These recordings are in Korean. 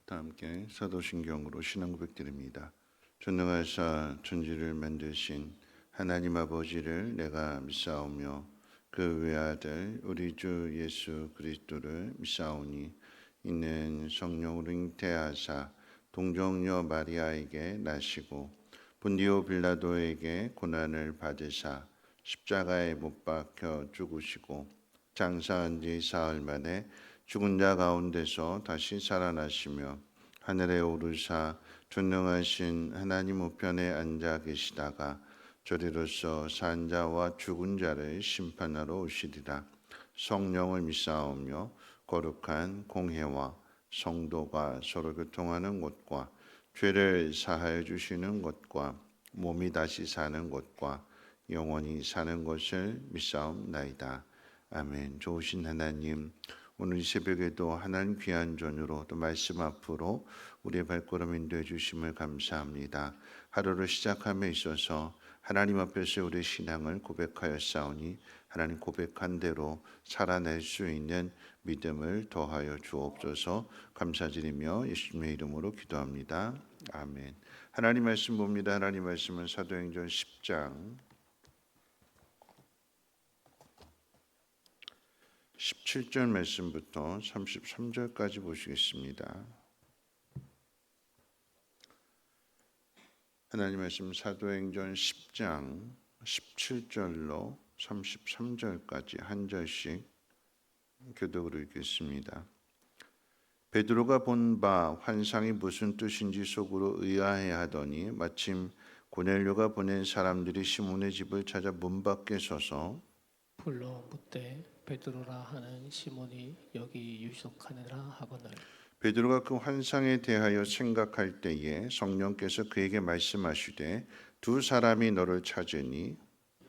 다 함께 사도신경으로 신앙 고백드립니다. 전능하사 천지를 만드신 하나님 아버지를 내가 믿사오며 그 외아들 우리 주 예수 그리스도를 믿사오니 이는 성령으로 잉태하사 동정녀 마리아에게 나시고 본디오 빌라도에게 고난을 받으사 십자가에 못 박혀 죽으시고 장사한 지 사흘 만에 죽은 자 가운데서 다시 살아나시며 하늘에 오르사 전능하신 하나님 우편에 앉아 계시다가 저리로서 산 자와 죽은 자를 심판하러 오시리라. 성령을 믿사오며 거룩한 공회와 성도가 서로 교통하는 곳과 죄를 사하여 주시는 곳과 몸이 다시 사는 곳과 영원히 사는 것을 믿사옵나이다. 아멘. 좋으신 하나님, 오늘 이 새벽에도 하나님 귀한 전으로 또 말씀 앞으로 우리의 발걸음 인도해 주심을 감사합니다. 하루를 시작함에 있어서 하나님 앞에서 우리의 신앙을 고백하였사오니 하나님 고백한 대로 살아낼 수 있는 믿음을 더하여 주옵소서. 감사드리며 예수님의 이름으로 기도합니다. 아멘. 하나님 말씀 봅니다. 하나님 말씀은 사도행전 10장 17절 말씀부터 33절까지 보시겠습니다. 하나님 말씀 사도행전 10장 17절로 33절까지 한 절씩 교독으로 읽겠습니다. 베드로가 본 바 환상이 무슨 뜻인지 속으로 의아해하더니 마침 고넬료가 보낸 사람들이 시몬의 집을 찾아 문 밖에 서서 불러 묻되 베드로라 하는 시몬이 여기 유숙하느라 하거늘. 베드로가 그 환상에 대하여 생각할 때에 성령께서 그에게 말씀하시되 두 사람이 너를 찾으니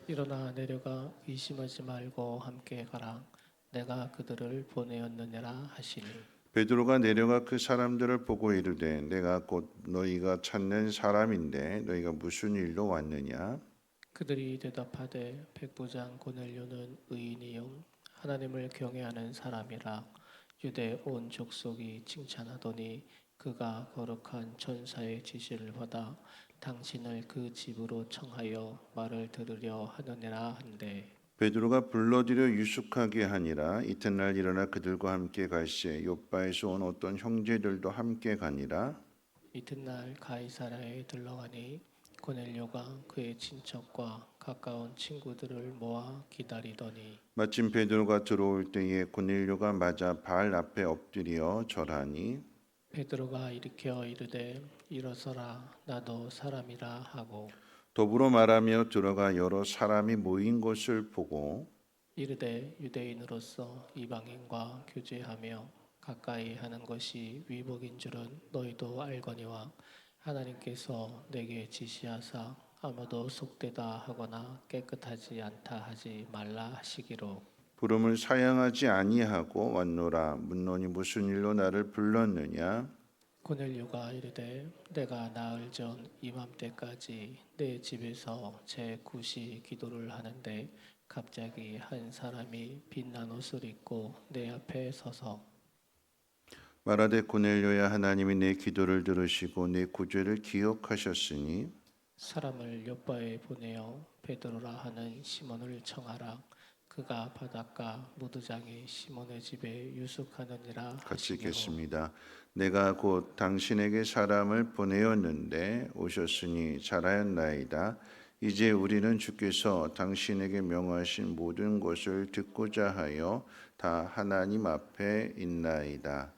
일어나 내려가 의심하지 말고 함께 가라. 내가 그들을 보내었느니라 하시니. 베드로가 내려가 그 사람들을 보고 이르되 내가 곧 너희가 찾는 사람인데 너희가 무슨 일로 왔느냐? 그들이 대답하되 백부장 고넬료는 의인이요 하나님을 경외하는 사람이라. 유대 온 족속이 칭찬하더니 그가 거룩한 천사의 지시를 받아 당신을 그 집으로 청하여 말을 들으려 하느니라 한데. 베드로가 불러들여 유숙하게 하니라. 이튿날 일어나 그들과 함께 갈새 욥바에서 온 어떤 형제들도 함께 가니라. 이튿날 가이사랴에 들러가니 고넬료가 그의 친척과 가까운 친구들을 모아 기다리더니 마침 베드로가 들어올 때에 고넬료가 맞아 발 앞에 엎드려 절하니 베드로가 일으켜 이르되 일어서라 나도 사람이라 하고 더불어 말하며 들어가 여러 사람이 모인 것을 보고 이르되 유대인으로서 이방인과 교제하며 가까이 하는 것이 위복인 줄은 너희도 알거니와 하나님께서 내게 지시하사 아무도 속되다 하거나 깨끗하지 않다 하지 말라 하시기로 부름을 사양하지 아니하고 왔노라. 묻노니 무슨 일로 나를 불렀느냐? 고넬료가 이르되 내가 나흘 전 이맘때까지 내 집에서 제 굿이 기도를 하는데 갑자기 한 사람이 빛난 옷을 입고 내 앞에 서서 말하되 고넬료야, 하나님이 내 기도를 들으시고 내 구죄를 기억하셨으니 사람을 욥바에 보내어 베드로라 하는 시몬을 청하라. 그가 바닷가 무드장이 시몬의 집에 유숙하느니라 같이 하시기로. 읽겠습니다. 내가 곧 당신에게 사람을 보내었는데 오셨으니 잘하였나이다. 이제 우리는 주께서 당신에게 명하신 모든 것을 듣고자 하여 다 하나님 앞에 있나이다.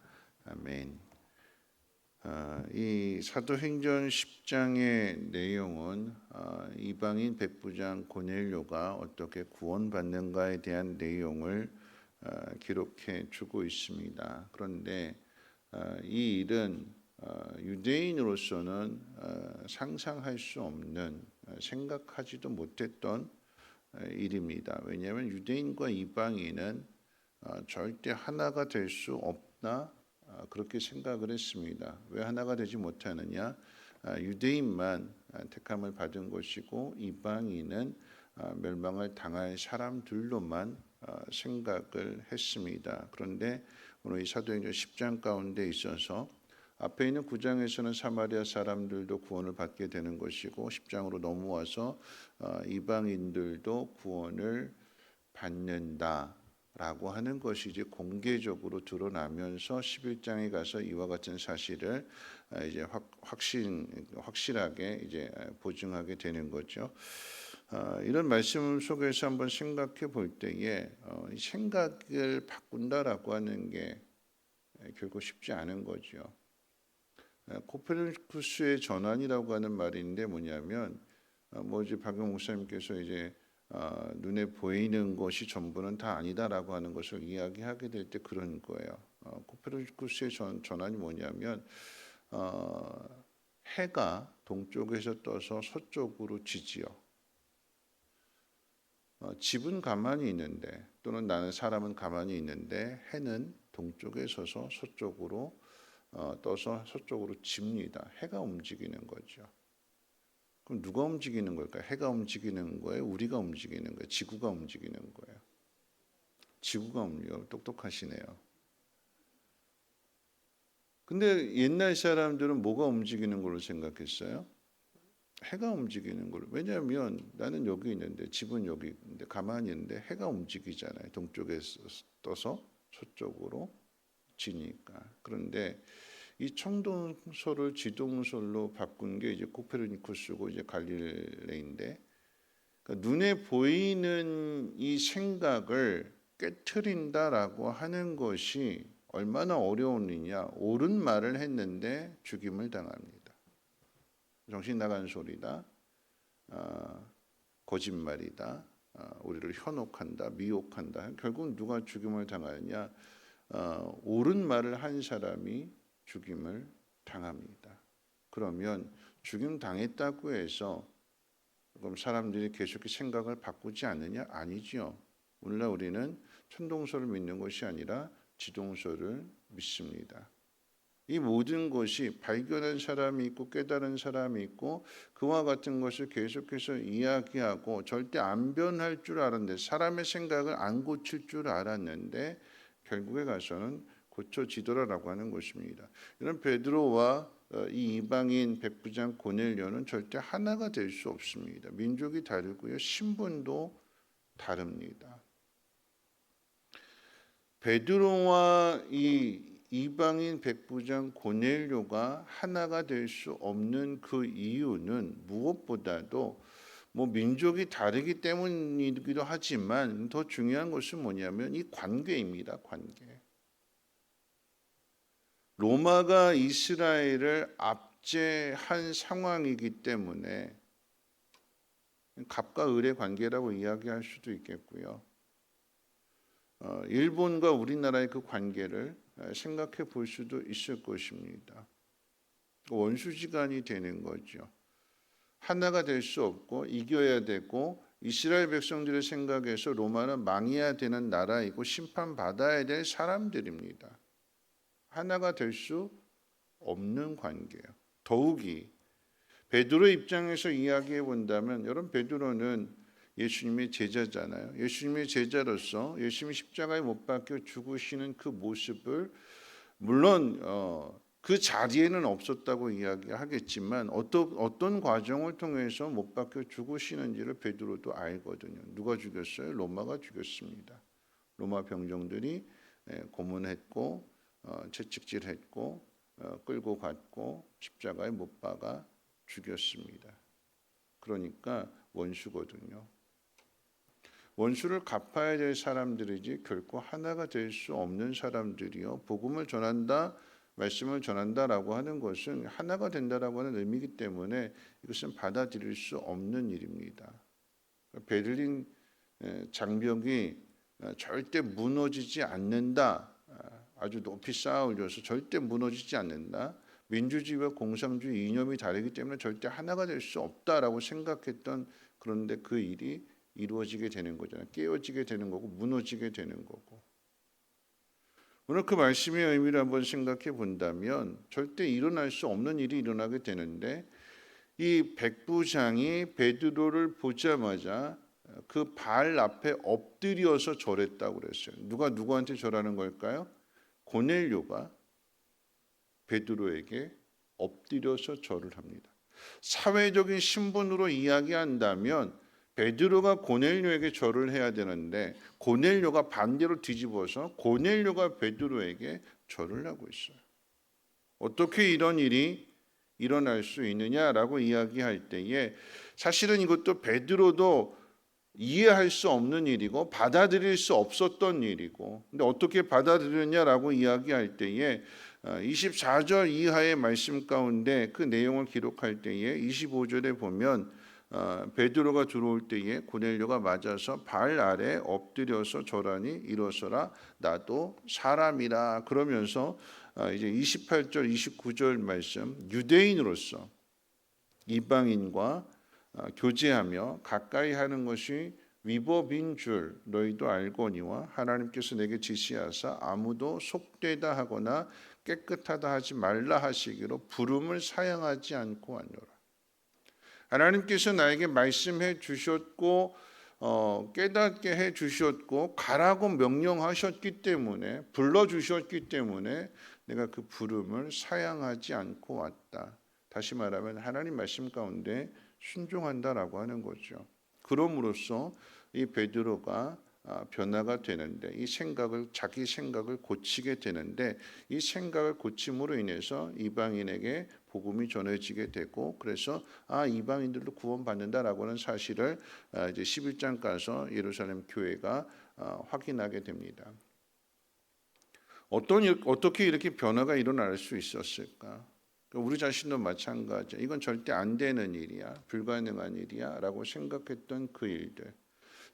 아멘. 이 사도행전 10장의 내용은 이방인 백부장 고넬료가 어떻게 구원받는가에 대한 내용을 기록해 주고 있습니다. 그런데 이 일은 유대인으로서는 상상할 수 없는, 생각하지도 못했던 일입니다. 왜냐하면 유대인과 이방인은 절대 하나가 될 수 없다, 그렇게 생각을 했습니다. 왜 하나가 되지 못하느냐? 유대인만 택함을 받은 것이고 이방인은 멸망을 당할 사람들로만 생각을 했습니다. 그런데 오늘 이 사도행전 10장 가운데 있어서 앞에 있는 9장에서는 사마리아 사람들도 구원을 받게 되는 것이고 10장으로 넘어와서 이방인들도 구원을 받는다라고 하는 것이 이제 공개적으로 드러나면서 11장에 가서 이와 같은 사실을 이제 확실하게 이제 보증하게 되는 거죠. 이런 말씀 속에서 한번 생각해 볼 때에 생각을 바꾼다라고 하는 게 결코 쉽지 않은 거죠. 코페르니쿠스의 전환이라고 하는 말이 있는데 뭐냐면 뭐 이제 박영 목사님께서 이제 눈에 보이는 것이 전부는 다 아니다라고 하는 것을 이야기하게 될 때 그런 거예요. 코페르니쿠스의 전환이 뭐냐면 해가 동쪽에서 떠서 서쪽으로 지지요. 집은 가만히 있는데 또는 나는 사람은 가만히 있는데 해는 동쪽에 서서 서쪽으로 떠서 서쪽으로 집니다. 해가 움직이는 거죠. 그럼 누가 움직이는 걸까요? 해가 움직이는 거예요? 우리가 움직이는 거예요? 지구가 움직이는 거예요? 지구가 움직여요. 똑똑하시네요. 근데 옛날 사람들은 뭐가 움직이는 걸로 생각했어요? 해가 움직이는 걸로. 왜냐하면 나는 여기 있는데 집은 여기 있는데 가만히 있는데 해가 움직이잖아요. 동쪽에 떠서 서쪽으로 지니까. 그런데 이 청동소를 지동설로 바꾼 게 이제 코페르니쿠스고 이제 갈릴레인데, 그러니까 눈에 보이는 이 생각을 깨트린다라고 하는 것이 얼마나 어려우느냐. 옳은 말을 했는데 죽임을 당합니다. 정신 나간 소리다, 거짓말이다, 우리를 현혹한다, 미혹한다. 결국 누가 죽임을 당하느냐? 옳은 말을 한 사람이 죽임을 당합니다. 그러면 죽임 당했다고 해서 그럼 사람들이 계속 생각을 바꾸지 않느냐? 아니지요. 오늘날 우리는 천동설을 믿는 것이 아니라 지동설을 믿습니다. 이 모든 것이 발견한 사람이 있고 깨달은 사람이 있고 그와 같은 것을 계속해서 이야기하고 절대 안 변할 줄 알았는데, 사람의 생각을 안 고칠 줄 알았는데 결국에 가서는 고쳐지더라라고 하는 것입니다. 이런 베드로와 이 이방인 백부장 고넬료는 절대 하나가 될 수 없습니다. 민족이 다르고요, 신분도 다릅니다. 베드로와 이 이방인 백부장 고넬료가 하나가 될 수 없는 그 이유는 무엇보다도 뭐 민족이 다르기 때문이기도 하지만 더 중요한 것은 뭐냐면 이 관계입니다. 관계. 로마가 이스라엘을 압제한 상황이기 때문에 갑과 을의 관계라고 이야기할 수도 있겠고요. 일본과 우리나라의 그 관계를 생각해 볼 수도 있을 것입니다. 원수지간이 되는 거죠. 하나가 될 수 없고 이겨야 되고, 이스라엘 백성들의 생각에서 로마는 망해야 되는 나라이고 심판받아야 될 사람들입니다. 하나가 될 수 없는 관계예요. 더욱이 베드로 입장에서 이야기해 본다면, 여러분 베드로는 예수님의 제자잖아요. 예수님의 제자로서 예수님이 십자가에 못 박혀 죽으시는 그 모습을, 물론 그 자리에는 없었다고 이야기하겠지만 어떤 과정을 통해서 못 박혀 죽으시는지를 베드로도 알거든요. 누가 죽였어요? 로마가 죽였습니다. 로마 병정들이 고문했고 채찍질했고 끌고 갔고 십자가에 못 박아 죽였습니다. 그러니까 원수거든요. 원수를 갚아야 될 사람들이지 결코 하나가 될 수 없는 사람들이요. 복음을 전한다, 말씀을 전한다라고 하는 것은 하나가 된다라고 하는 의미이기 때문에 이것은 받아들일 수 없는 일입니다. 베를린 장벽이 절대 무너지지 않는다. 아주 높이 쌓아 올려서 절대 무너지지 않는다. 민주주의와 공산주의 이념이 다르기 때문에 절대 하나가 될 수 없다라고 생각했던, 그런데 그 일이 이루어지게 되는 거잖아요. 깨어지게 되는 거고 무너지게 되는 거고. 오늘 그 말씀의 의미를 한번 생각해 본다면 절대 일어날 수 없는 일이 일어나게 되는데, 이 백부장이 베드로를 보자마자 그 발 앞에 엎드려서 절했다고 그랬어요. 누가 누구한테 절하는 걸까요? 고넬료가 베드로에게 엎드려서 절을 합니다. 사회적인 신분으로 이야기한다면 베드로가 고넬료에게 절을 해야 되는데 고넬료가 반대로 뒤집어서 고넬료가 베드로에게 절을 하고 있어요. 어떻게 이런 일이 일어날 수 있느냐라고 이야기할 때에 사실은 이것도 베드로도 이해할 수 없는 일이고 받아들일 수 없었던 일이고, 근데 어떻게 받아들였냐라고 이야기할 때에 24절 이하의 말씀 가운데 그 내용을 기록할 때에 25절에 보면 베드로가 들어올 때에 고넬료가 맞아서 발 아래 엎드려서 절하니 일어서라 나도 사람이라 그러면서 이제 28절 29절 말씀 유대인으로서 이방인과 교제하며 가까이 하는 것이 위법인 줄 너희도 알거니와 하나님께서 내게 지시하사 아무도 속되다 하거나 깨끗하다 하지 말라 하시기로 부름을 사양하지 않고 왔노라. 하나님께서 나에게 말씀해 주셨고 깨닫게 해 주셨고 가라고 명령하셨기 때문에 불러주셨기 때문에 내가 그 부름을 사양하지 않고 왔다. 다시 말하면 하나님 말씀 가운데 순종한다라고 하는 거죠. 그럼으로써 이 베드로가 변화가 되는데 이 생각을 자기 생각을 고치게 되는데 이 생각을 고침으로 인해서 이방인에게 복음이 전해지게 되고 그래서 이방인들도 구원받는다라고 하는 사실을 이제 11장 가서 예루살렘 교회가 확인하게 됩니다. 어떻게 이렇게 변화가 일어날 수 있었을까? 우리 자신도 마찬가지야. 이건 절대 안 되는 일이야. 불가능한 일이야 라고 생각했던 그 일들,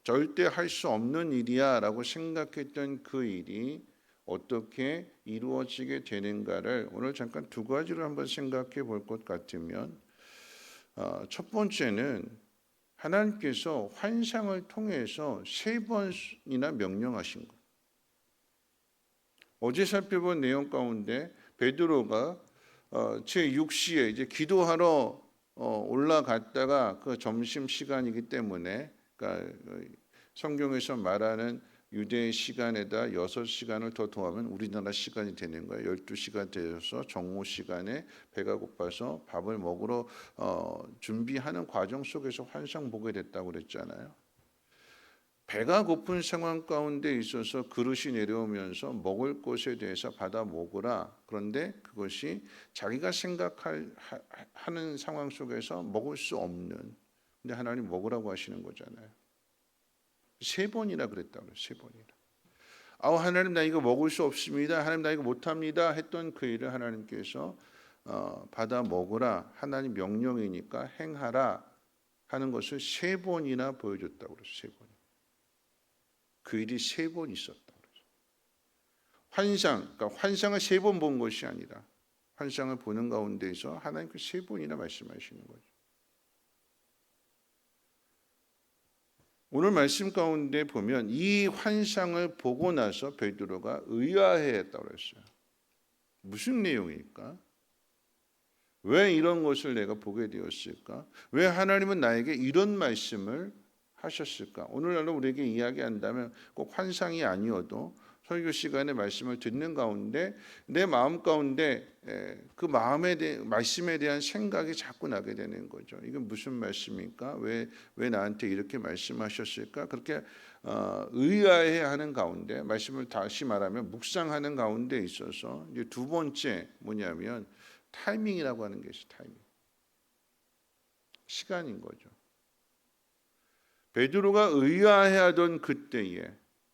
절대 할 수 없는 일이야 라고 생각했던 그 일이 어떻게 이루어지게 되는가를 오늘 잠깐 두 가지로 한번 생각해 볼 것 같으면 첫 번째는 하나님께서 환상을 통해서 3번이나 명령하신 것. 어제 살펴본 내용 가운데 베드로가 제6시에 이제 기도하러 올라갔다가 그 점심 시간이기 때문에 그러니까 성경에서 말하는 유대의 시간에다 6시간을 더 더하면 우리나라 시간이 되는 거예요. 12시간 되어서 정오 시간에 배가 고파서 밥을 먹으러 준비하는 과정 속에서 환상 보게 됐다고 그랬잖아요. 배가 고픈 상황 가운데 있어서 그릇이 내려오면서 먹을 것에 대해서 받아 먹으라. 그런데 그것이 자기가 생각하는 상황 속에서 먹을 수 없는, 근데 하나님 먹으라고 하시는 거잖아요. 3번이나 그랬다고 그래요. 3번이나. 하나님 나 이거 먹을 수 없습니다. 하나님 나 이거 못합니다. 했던 그 일을 하나님께서 받아 먹으라. 하나님 명령이니까 행하라 하는 것을 3번이나 보여줬다고 그래요. 3번. 그 일이 3번 있었다고 그러죠. 그러니까 환상을 3번 본 것이 아니라 환상을 보는 가운데에서 하나님께 3번이나 말씀하시는 거죠. 오늘 말씀 가운데 보면 이 환상을 보고 나서 베드로가 의아해했다고 그랬어요. 무슨 내용일까? 왜 이런 것을 내가 보게 되었을까? 왜 하나님은 나에게 이런 말씀을 하셨을까? 오늘날로 우리에게 이야기한다면 꼭 환상이 아니어도 설교 시간에 말씀을 듣는 가운데 내 마음 가운데 그 말씀에 대한 생각이 자꾸 나게 되는 거죠. 이건 무슨 말씀입니까? 왜 나한테 이렇게 말씀하셨을까? 그렇게 의아해하는 가운데 말씀을 다시 말하면 묵상하는 가운데 있어서 이제 두 번째 뭐냐면 타이밍이라고 하는 게 있어요. 타이밍. 시간인 거죠. 베드로가 의아해하던 그때에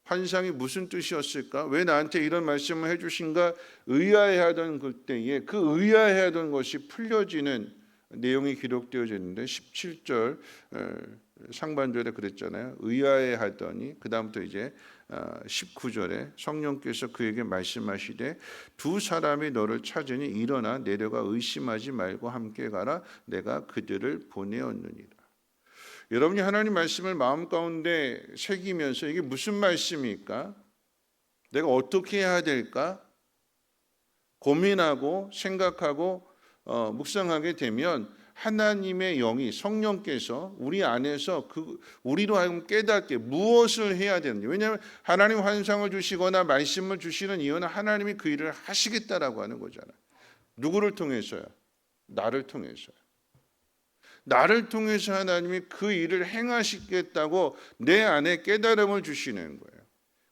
환상이 무슨 뜻이었을까? 왜 나한테 이런 말씀을 해주신가? 의아해하던 그때에 그 의아해하던 것이 풀려지는 내용이 기록되어져 있는데 17절 상반절에 그랬잖아요. 의아해하더니 그 다음부터 이제 19절에 성령께서 그에게 말씀하시되 두 사람이 너를 찾으니 일어나 내려가 의심하지 말고 함께 가라. 내가 그들을 보내었느니라. 여러분이 하나님 말씀을 마음 가운데 새기면서 이게 무슨 말씀일까? 내가 어떻게 해야 될까? 고민하고 생각하고 묵상하게 되면 하나님의 영이 성령께서 우리 안에서 우리로 하여금 깨닫게 무엇을 해야 되는지. 왜냐하면 하나님 환상을 주시거나 말씀을 주시는 이유는 하나님이 그 일을 하시겠다라고 하는 거잖아요. 누구를 통해서요? 나를 통해서요. 나를 통해서 하나님이 그 일을 행하시겠다고 내 안에 깨달음을 주시는 거예요.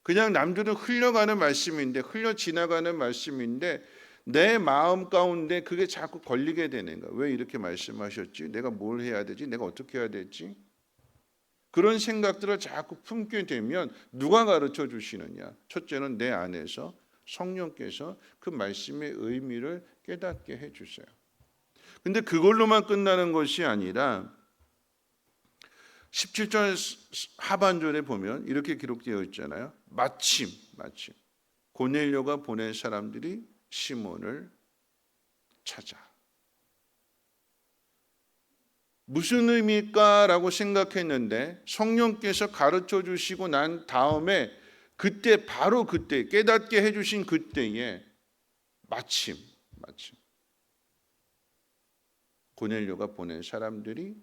그냥 남들은 흘러가는 말씀인데, 흘러 지나가는 말씀인데 내 마음 가운데 그게 자꾸 걸리게 되는 거예요. 왜 이렇게 말씀하셨지? 내가 뭘 해야 되지? 내가 어떻게 해야 되지? 그런 생각들을 자꾸 품게 되면 누가 가르쳐 주시느냐? 첫째는 내 안에서 성령께서 그 말씀의 의미를 깨닫게 해 주세요. 근데 그걸로만 끝나는 것이 아니라 17절 하반절에 보면 이렇게 기록되어 있잖아요. 마침 고넬료가 보낸 사람들이 시몬을 찾아. 무슨 의미일까라고 생각했는데 성령께서 가르쳐 주시고 난 다음에 그때 바로 그때 깨닫게 해주신 그때에 마침 고넬료가 보낸 사람들이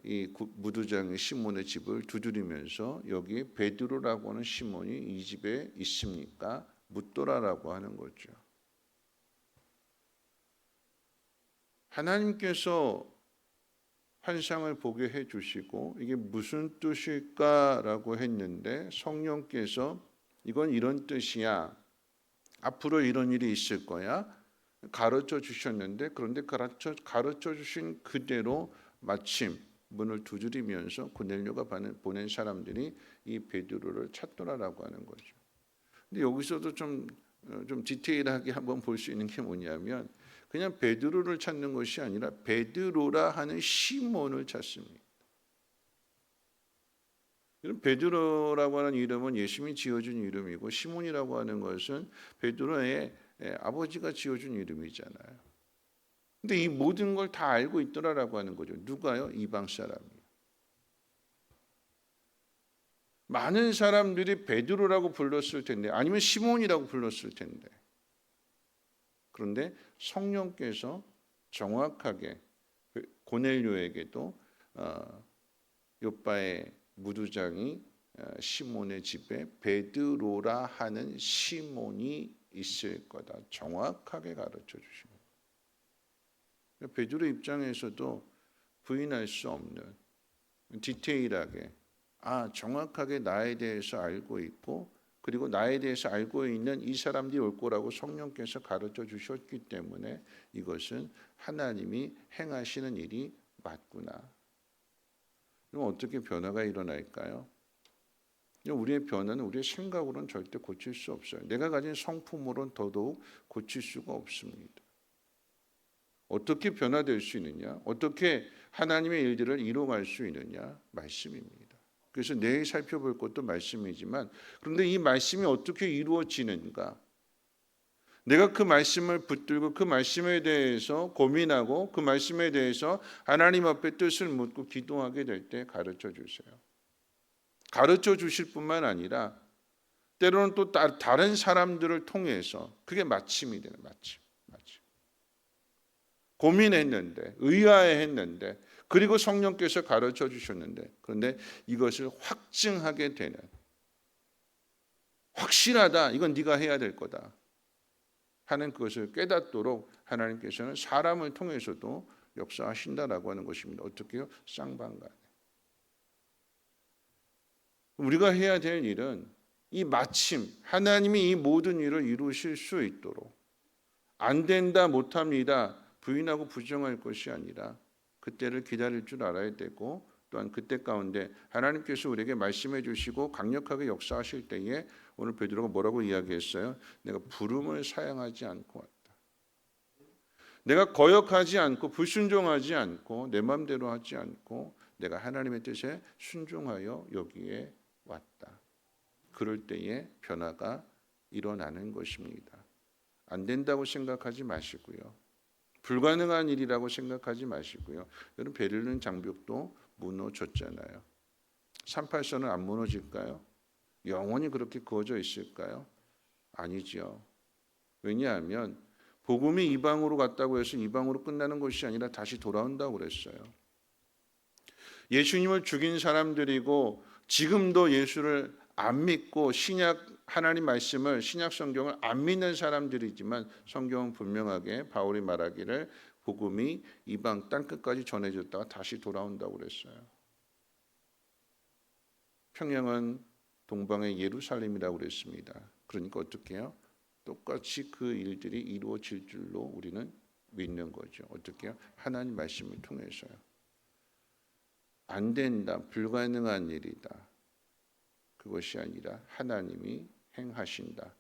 이 무두장의 시몬의 집을 두드리면서 여기 베드로라고 하는 시몬이 이 집에 있습니까? 묻더라라고 하는 거죠. 하나님께서 환상을 보게 해주시고 이게 무슨 뜻일까라고 했는데 성령께서 이건 이런 뜻이야. 앞으로 이런 일이 있을 거야. 가르쳐 주셨는데 그런데 가르쳐 주신 그대로 마침 문을 두드리면서 고넬료가 보낸 사람들이 이 베드로를 찾더라라고 하는 거죠. 근데 여기서도 좀 디테일하게 한번 볼 수 있는 게 뭐냐면 그냥 베드로를 찾는 것이 아니라 베드로라 하는 시몬을 찾습니다. 베드로라고 하는 이름은 예수님이 지어준 이름이고 시몬이라고 하는 것은 베드로의 아버지가 지어준 이름이잖아요. 근데 이 모든 걸 다 알고 있더라라고 하는 거죠. 누가요? 이방 사람이요. 많은 사람들이 베드로라고 불렀을 텐데 아니면 시몬이라고 불렀을 텐데 그런데 성령께서 정확하게 고넬료에게도 요바의 무두장이 시몬의 집에 베드로라 하는 시몬이 있을 거다. 정확하게 가르쳐 주십니다. 베드로 입장에서도 부인할 수 없는 디테일하게 정확하게 나에 대해서 알고 있고 그리고 나에 대해서 알고 있는 이 사람들이 올 거라고 성령께서 가르쳐 주셨기 때문에 이것은 하나님이 행하시는 일이 맞구나. 그럼 어떻게 변화가 일어날까요? 우리의 변화는 우리의 생각으로는 절대 고칠 수 없어요. 내가 가진 성품으로는 더더욱 고칠 수가 없습니다. 어떻게 변화될 수 있느냐? 어떻게 하나님의 일들을 이루어갈 수 있느냐? 말씀입니다. 그래서 내일 살펴볼 것도 말씀이지만 그런데 이 말씀이 어떻게 이루어지는가? 내가 그 말씀을 붙들고 그 말씀에 대해서 고민하고 그 말씀에 대해서 하나님 앞에 뜻을 묻고 기도하게 될 때 가르쳐 주세요. 가르쳐 주실 뿐만 아니라 때로는 또 다른 사람들을 통해서 그게 마침이 되는 마침. 고민했는데 의아해했는데 그리고 성령께서 가르쳐 주셨는데 그런데 이것을 확증하게 되는 확실하다. 이건 네가 해야 될 거다. 하는 그것을 깨닫도록 하나님께서는 사람을 통해서도 역사하신다라고 하는 것입니다. 어떻게요? 쌍방간에. 우리가 해야 될 일은 이 마침 하나님이 이 모든 일을 이루실 수 있도록 안 된다 못합니다. 부인하고 부정할 것이 아니라 그때를 기다릴 줄 알아야 되고 또한 그때 가운데 하나님께서 우리에게 말씀해 주시고 강력하게 역사하실 때에 오늘 베드로가 뭐라고 이야기했어요? 내가 부름을 사양하지 않고 왔다. 내가 거역하지 않고 불순종하지 않고 내 마음대로 하지 않고 내가 하나님의 뜻에 순종하여 여기에 왔다. 그럴 때에 변화가 일어나는 것입니다. 안 된다고 생각하지 마시고요. 불가능한 일이라고 생각하지 마시고요. 여러분 베를린 장벽도 무너졌잖아요. 38선은 안 무너질까요? 영원히 그렇게 그어져 있을까요? 아니죠. 왜냐하면 복음이 이방으로 갔다고 해서 이방으로 끝나는 것이 아니라 다시 돌아온다고 그랬어요. 예수님을 죽인 사람들이고 지금도 예수를 안 믿고 신약 하나님 말씀을 신약 성경을 안 믿는 사람들이지만 성경은 분명하게 바울이 말하기를 복음이 이방 땅 끝까지 전해졌다가 다시 돌아온다고 그랬어요. 평양은 동방의 예루살렘이라고 그랬습니다. 그러니까 어떻게 해요? 똑같이 그 일들이 이루어질 줄로 우리는 믿는 거죠. 어떻게 해요? 하나님 말씀을 통해서요. 안 된다, 불가능한 일이다. 그것이 아니라 하나님이 행하신다.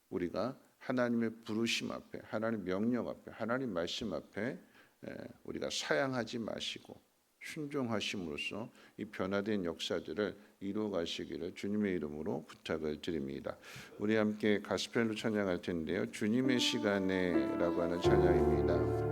우리가 하나님의 부르심 앞에, 하나님 명령 앞에, 하나님 말씀 앞에 우리가 사양하지 마시고 순종하심으로써 이 변화된 역사들을 이루어 가시기를 주님의 이름으로 부탁을 드립니다. 우리 함께 가스펠로 찬양할 텐데요. 주님의 시간에라고 하는 찬양입니다.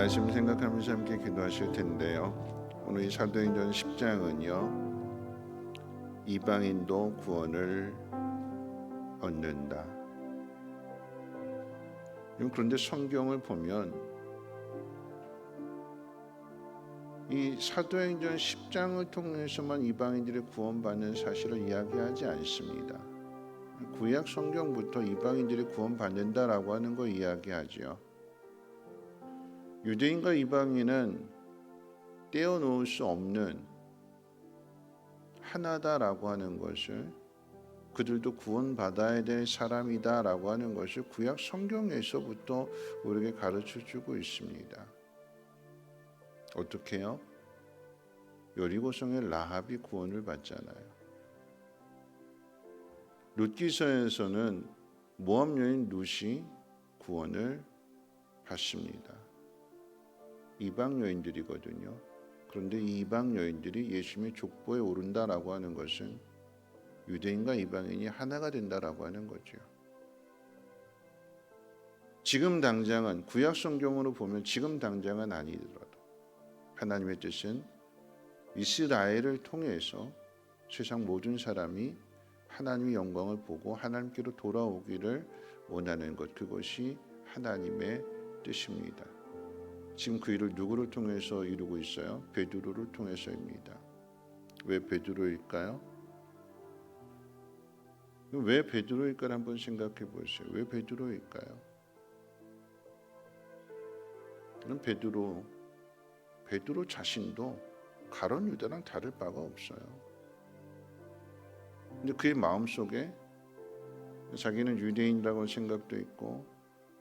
말씀 생각하면서 함께 기도하실 텐데요. 오늘 이 사도행전 10장은요. 이방인도 구원을 얻는다. 그런데 성경을 보면 이 사도행전 10장을 통해서만 이방인들이 구원받는 사실을 이야기하지 않습니다. 구약 성경부터 이방인들이 구원받는다라고 하는 걸 이야기하죠. 유대인과 이방인은 떼어놓을 수 없는 하나다라고 하는 것을, 그들도 구원받아야 될 사람이다라고 하는 것을 구약 성경에서부터 우리에게 가르쳐주고 있습니다. 어떻게 해요? 여리고성의 라합이 구원을 받잖아요. 룻기서에서는 모압 여인 룻이 구원을 받습니다. 이방 여인들이거든요. 그런데 이 이방 여인들이 예수님의 족보에 오른다라고 하는 것은 유대인과 이방인이 하나가 된다라고 하는 거죠. 지금 당장은, 구약 성경으로 보면 지금 당장은 아니더라도 하나님의 뜻은 이스라엘을 통해서 세상 모든 사람이 하나님의 영광을 보고 하나님께로 돌아오기를 원하는 것, 그것이 하나님의 뜻입니다. 지금 그 일을 누구를 통해서 이루고 있어요? 베드로를 통해서입니다. 왜 베드로일까요? 왜 베드로일까를 한번 생각해 보세요. 왜 베드로일까요? 그럼 베드로 자신도 가룟 유다랑 다를 바가 없어요. 근데 그의 마음속에 자기는 유대인이라고 생각도 있고,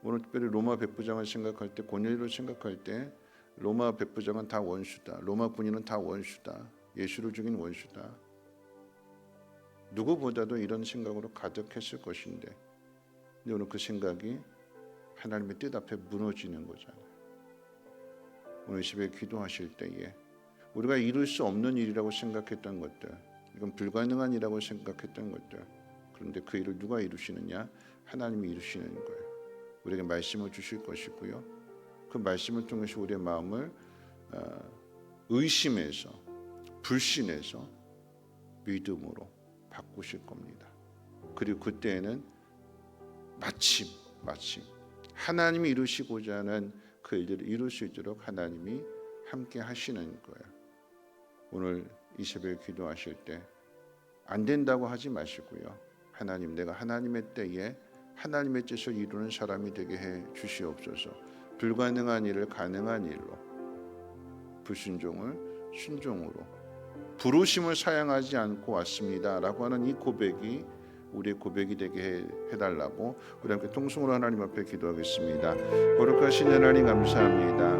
오늘 특별히 로마 백부장을 생각할 때, 고넬료를 생각할 때 로마 백부장은 다 원수다, 로마 군인은 다 원수다, 예수를 죽인 원수다, 누구보다도 이런 생각으로 가득했을 것인데, 근데 오늘 그 생각이 하나님의 뜻 앞에 무너지는 거잖아요. 오늘 집에 기도하실 때에 우리가 이룰 수 없는 일이라고 생각했던 것들, 이건 불가능한 일이라고 생각했던 것들, 그런데 그 일을 누가 이루시느냐? 하나님이 이루시는 거예요. 우리에게 말씀을 주실 것이고요. 그 말씀을 통해서 우리의 마음을 의심에서 불신에서 믿음으로 바꾸실 겁니다. 그리고 그때에는 마침 하나님이 이루시고자 하는 그 일들을 이룰 수 있도록 하나님이 함께 하시는 거예요. 오늘 이 새벽에 기도하실 때 안 된다고 하지 마시고요. 하나님, 내가 하나님의 때에 하나님의 뜻을 이루는 사람이 되게 해 주시옵소서. 불가능한 일을 가능한 일로, 불순종을 순종으로, 부르심을 사양하지 않고 왔습니다라고 하는 이 고백이 우리의 고백이 되게 해달라고 우리 함께 통성으로 하나님 앞에 기도하겠습니다. 거룩하신 하나님 감사합니다.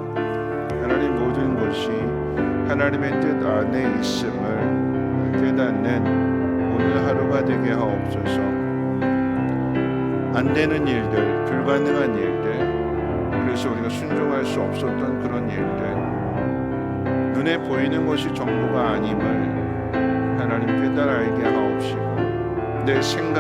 하나님, 모든 것이 하나님의 뜻 안에 있음을 깨닫는 오늘 하루가 되게 하옵소서. 안 되는 일들, 불가능한 일들, 그래서 우리가 순종할 수 없었던 그런 일들, 눈에 보이는 것이 전부가 아님을 하나님 깨달아 알게 하옵시고, 내 생각을